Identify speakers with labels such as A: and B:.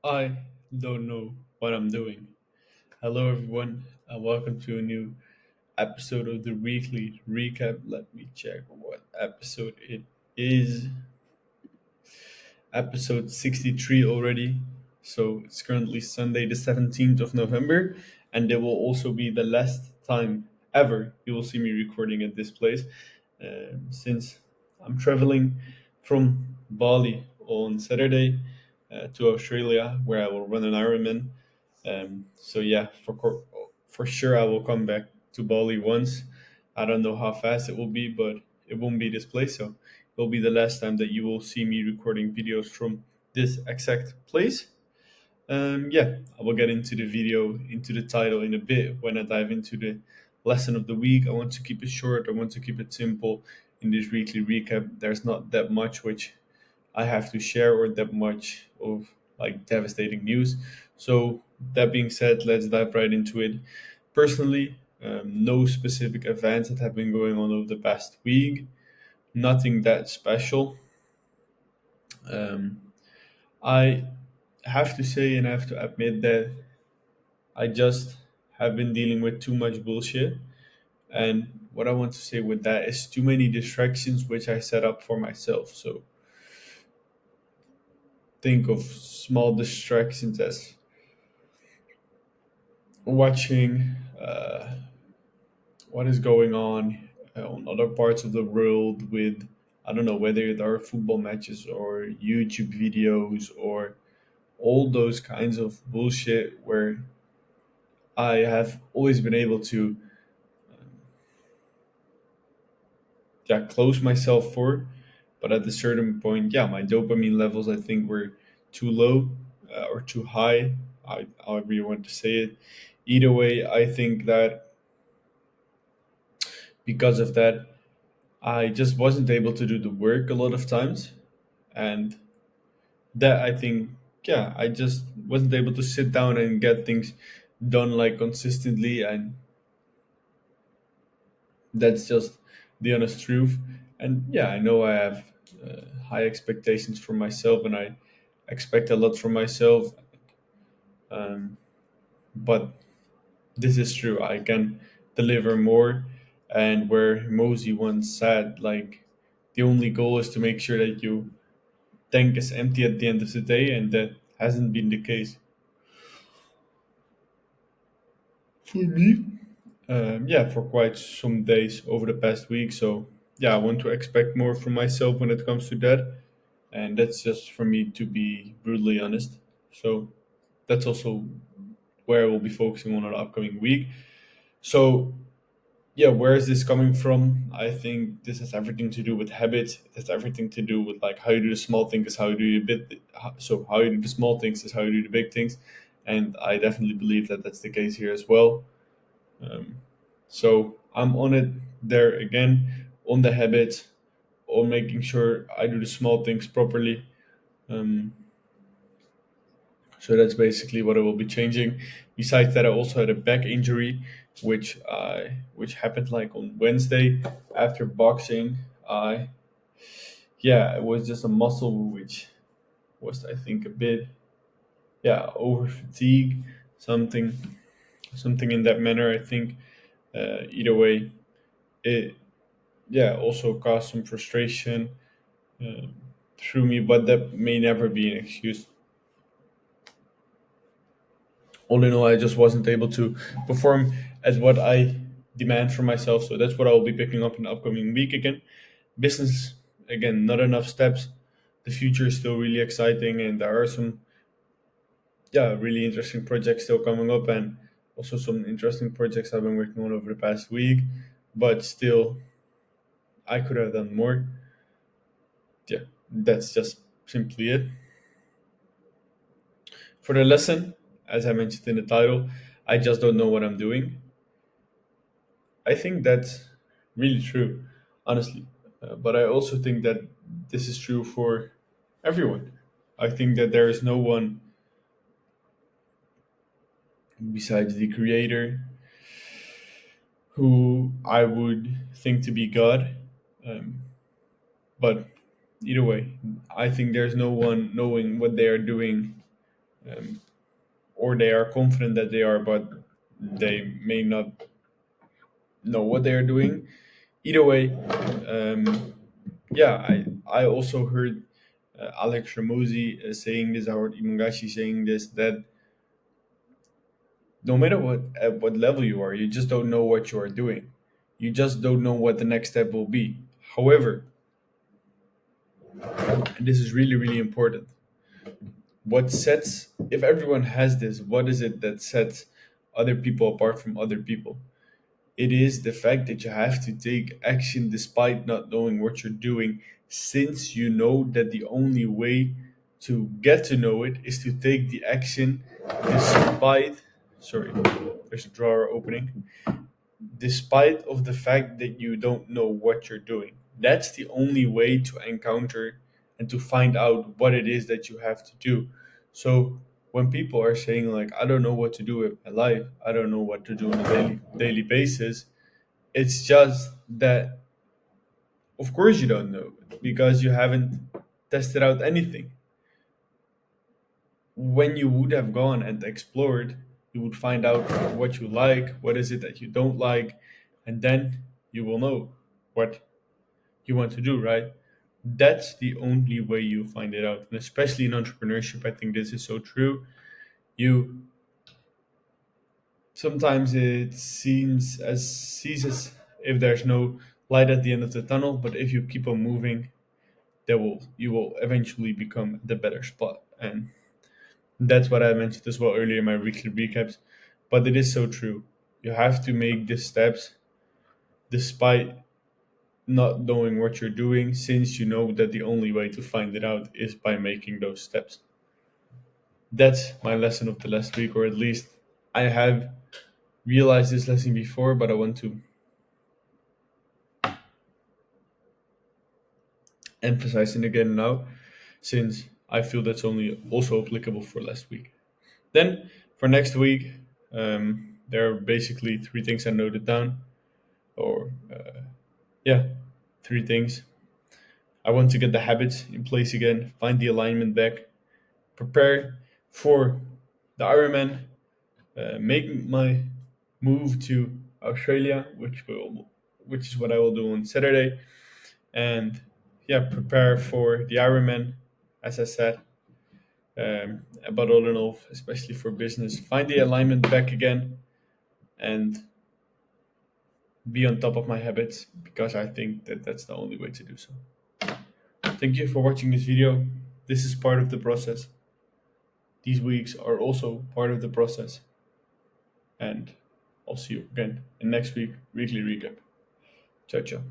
A: I don't know what I'm doing. Hello, everyone, and welcome to a new episode of the weekly recap. Let me check what episode it is. Episode 63 already. So it's currently Sunday, the 17th of November, and it will also be the last time ever you will see me recording at this place since I'm traveling from Bali on Saturday to Australia, where I will run an Ironman. So yeah, for sure I will come back to Bali once. I don't know how fast it will be, but it won't be this place. So it will be the last time that you will see me recording videos from this exact place. Yeah, I will get into the video, into the title in a bit when I dive into the lesson of the week. I want to keep it short. I want to keep it simple in this weekly recap. There's not that much which I have to share or that much of like devastating news. So that being said, let's dive right into it. Personally, no specific events that have been going on over the past week. Nothing that special. Um, I have to say and I have to admit that I just have been dealing with too much bullshit. And what I want to say with that is too many distractions which I set up for myself. So think of small distractions as watching what is going on other parts of the world with, I don't know, whether it are football matches or YouTube videos or all those kinds of bullshit where I have always been able to yeah, close myself for. But at a certain point, yeah, my dopamine levels I think were too low or too high, however you want to say it. Either way, I think that because of that, I just wasn't able to do the work a lot of times. And that I think, yeah, I just wasn't able to sit down and get things done like consistently. And that's just the honest truth. And yeah, I know I have high expectations for myself and I expect a lot from myself. Um, but this is true. I can deliver more. And where Mosey once said, like, the only goal is to make sure that you tank is empty at the end of the day, and that hasn't been the case for me. Yeah, for quite some days over the past week. So yeah, I want to expect more from myself when it comes to that, and that's just for me to be brutally honest. So that's also where I will be focusing on the upcoming week. So yeah, where is this coming from? I think this has everything to do with habits. It has everything to do with like how you do the small things, how you do so how you do the small things is how you do the big things, and I definitely believe that that's the case here as well. Um, so I'm on it there again on the habits, on making sure I do the small things properly. Um, so that's basically what I will be changing. Besides that, I also had a back injury, which happened like on Wednesday after boxing. I Yeah, it was just a muscle which was I think a bit over fatigue, something something in that manner. I think either way, it also caused some frustration uh, through me, but that may never be an excuse. All in all, I just wasn't able to perform as what I demand from myself. So that's what I'll be picking up in the upcoming week again. Business, again, not enough steps. The future is still really exciting, and there are some really interesting projects still coming up, and also some interesting projects I've been working on over the past week. But still, I could have done more. Yeah, that's just simply it. For the lesson, as I mentioned in the title, I just don't know what I'm doing. I think that's really true, honestly. But I also think that this is true for everyone. I think that there is no one besides the creator who I would think to be God. Um, but either way, I think there's no one knowing what they are doing um, or they are confident that they are, but they may not know what they are doing. Either way, um, yeah, I also heard Alex Ramosi saying this, Howard Imungashi saying this, that no matter what at what level you are, you just don't know what you are doing. You just don't know what the next step will be. However, and this is really really important, what sets, if everyone has this, what is it that sets other people apart from other people? It is the fact that you have to take action despite not knowing what you're doing, since you know that the only way to get to know it is to take the action despite, sorry, there's a drawer opening, despite of the fact that you don't know what you're doing. That's the only way to encounter and to find out what it is that you have to do. So when people are saying like, I don't know what to do with my life, I don't know what to do on a daily basis, it's just that of course you don't know, because you haven't tested out anything. When you would have gone and explored, you would find out what you like, what is it that you don't like, and then you will know what you want to do, right? That's the only way you find it out. And especially in entrepreneurship, I think this is so true. You sometimes it sees as if there's no light at the end of the tunnel, but if you keep on moving, there will you will eventually become the better spot. And that's what I mentioned as well earlier in my weekly recaps. But it is so true. You have to make the steps despite not knowing what you're doing, since you know that the only way to find it out is by making those steps. That's my lesson of the last week, or at least I have realized this lesson before, but I want to emphasize it again now, since I feel that's only also applicable for last week. Then for next week, there are basically three things I noted down, or yeah, three things. I want to get the habits in place again, find the alignment back, prepare for the Ironman, make my move to Australia, which is what I will do on Saturday, and yeah, prepare for the Ironman, as I said. But all in all, especially for business, find the alignment back again and be on top of my habits, because I think that that's the only way to do so. Thank you for watching this video. This is part of the process. These weeks are also part of the process. And I'll see you again in next week weekly recap. Ciao, ciao.